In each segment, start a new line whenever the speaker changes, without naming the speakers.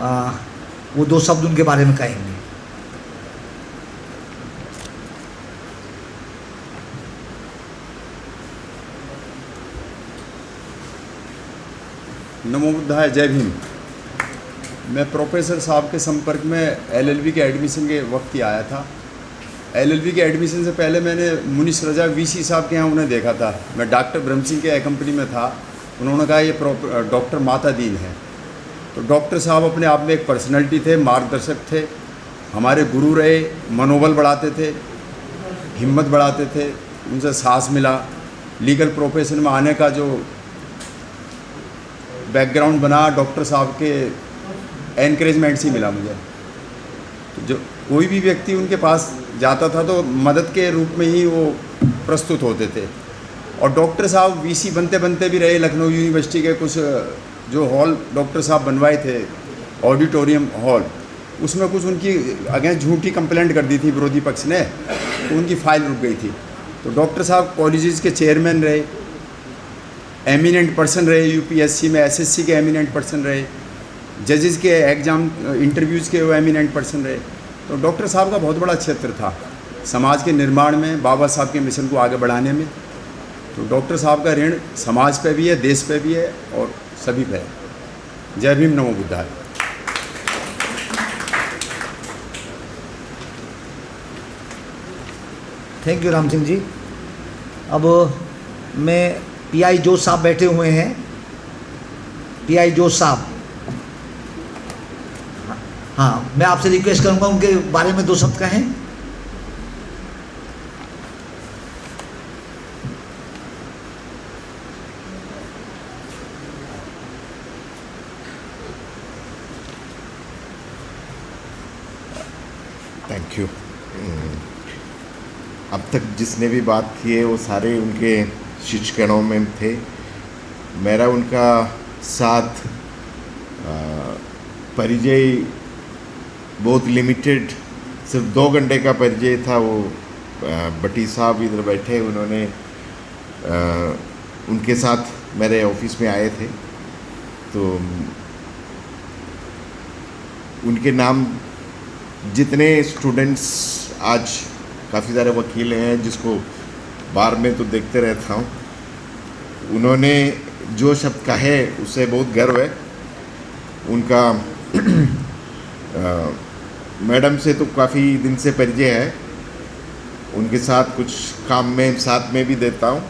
वो 2 शब्द उनके बारे में कहेंगे।
नमो बुद्धाय, जय भीम। मैं प्रोफेसर साहब के संपर्क में एलएलबी के एडमिशन के वक्त ही आया था। एलएलबी के एडमिशन से पहले मैंने मुनीश रजा वीसी साहब के यहाँ उन्हें देखा था। मैं डॉक्टर ब्रह्म सिंह के कंपनी में था। उन्होंने कहा ये डॉक्टर माता दीन है। तो डॉक्टर साहब अपने आप में एक पर्सनैलिटी थे, मार्गदर्शक थे, हमारे गुरु रहे, मनोबल बढ़ाते थे, हिम्मत बढ़ाते थे, उनसे साहस मिला। लीगल प्रोफेशन में आने का जो बैकग्राउंड बना, डॉक्टर साहब के एनकरेजमेंट से मिला मुझे। तो जो कोई भी व्यक्ति उनके पास जाता था तो मदद के रूप में ही वो प्रस्तुत होते थे। और डॉक्टर साहब वीसी बनते बनते भी रहे। लखनऊ यूनिवर्सिटी के कुछ जो हॉल डॉक्टर साहब बनवाए थे, ऑडिटोरियम हॉल, उसमें कुछ उनकी अगेंस्ट झूठी कंप्लेंट कर दी थी विरोधी पक्ष ने, तो उनकी फाइल रुक गई थी। तो डॉक्टर साहब कॉलेजेस के चेयरमैन रहे, एमिनेंट पर्सन रहे, यूपीएससी में एसएससी के एमिनेंट पर्सन रहे, जजेस के एग्ज़ाम इंटरव्यूज़ के वो एमिनेंट पर्सन रहे। तो डॉक्टर साहब का बहुत बड़ा क्षेत्र था समाज के निर्माण में, बाबा साहब के मिशन को आगे बढ़ाने में। तो डॉक्टर साहब का ऋण समाज पे भी है, देश पे भी है और सभी पे है। जय भीम, नमो बुद्धाय।
Thank you Ram Singh ji. अब मैं पीआई जोश साहब बैठे हुए हैं। पीआई जोश साहब, हाँ, मैं आपसे रिक्वेस्ट करूंगा उनके बारे में 2 शब्द कहें।
Thank you. अब तक जिसने भी बात की है वो सारे उनके शिष्यगणों में थे। मेरा उनका साथ परिचय बहुत लिमिटेड, सिर्फ 2 घंटे का परिचय था। वो भट्टी साहब इधर बैठे, उन्होंने उनके साथ मेरे ऑफिस में आए थे। तो उनके नाम जितने स्टूडेंट्स, आज काफ़ी सारे वकील हैं जिसको बार में तो देखते रहता हूँ, उन्होंने जो शब्द कहे उससे बहुत गर्व है। उनका मैडम से तो काफ़ी दिन से परिचय है, उनके साथ कुछ काम में साथ में भी देता हूँ।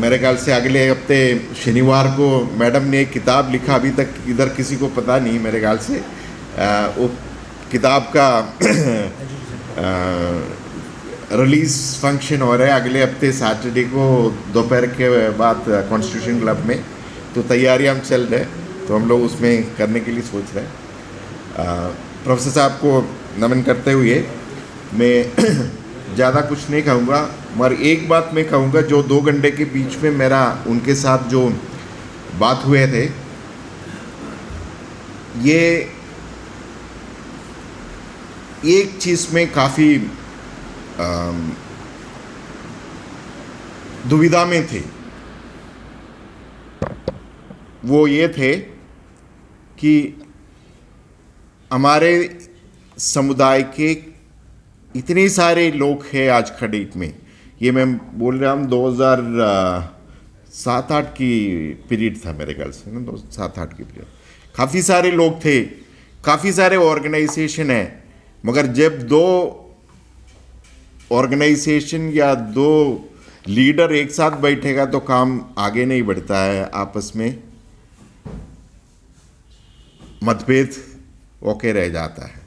मेरे ख्याल से अगले हफ्ते शनिवार को मैडम ने एक किताब लिखा, अभी तक इधर किसी को पता नहीं मेरे ख्याल से। वो किताब का रिलीज़ फंक्शन हो रहा है अगले हफ्ते सैटरडे को दोपहर के बाद कॉन्स्टिट्यूशन क्लब में। तो तैयारियां हम चल रहे हैं, तो हम लोग उसमें करने के लिए सोच रहे हैं। प्रोफेसर साहब को नमन करते हुए मैं ज़्यादा कुछ नहीं कहूँगा, मगर एक बात मैं कहूँगा, जो 2 घंटे के बीच में मेरा उनके साथ जो बात हुए थे, ये एक चीज़ में काफ़ी दुविधा में थे। वो ये थे कि हमारे समुदाय के इतने सारे लोग हैं आज खड़ीट में। ये मैं बोल रहा हूँ 2007-8 की पीरियड था मेरे ख्याल से ना, 2007-8 की पीरियड। काफ़ी सारे लोग थे, काफ़ी सारे ऑर्गेनाइजेशन हैं, मगर जब 2 ऑर्गेनाइजेशन या 2 लीडर एक साथ बैठेगा तो काम आगे नहीं बढ़ता है। आपस में मतभेद ओके रह जाता है।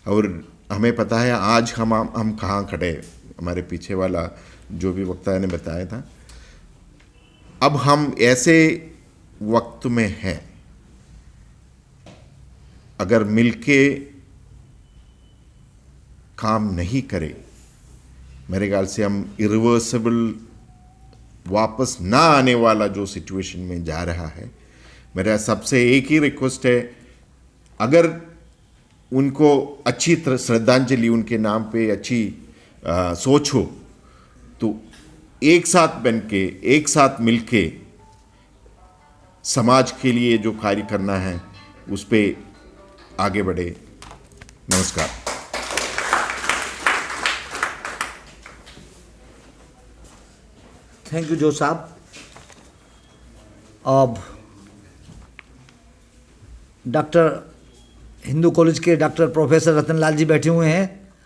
और हमें पता है आज हम कहाँ खड़े, हमारे पीछे वाला जो भी वक्ता ने बताया था। अब हम ऐसे वक्त में हैं, अगर मिलके काम नहीं करें, मेरे ख्याल से हम इरिवर्सिबल वापस ना आने वाला जो सिचुएशन में जा रहा है। मेरा सबसे एक ही रिक्वेस्ट है, अगर उनको अच्छी तरह श्रद्धांजलि उनके नाम पे अच्छी सोच हो, तो एक साथ बन के, एक साथ मिल के समाज के लिए जो कार्य करना है उस पर आगे बढ़े। नमस्कार।
थैंक यू जोश साहब। अब डॉक्टर हिंदू कॉलेज के डॉक्टर प्रोफेसर रतन लाल जी बैठे हुए हैं।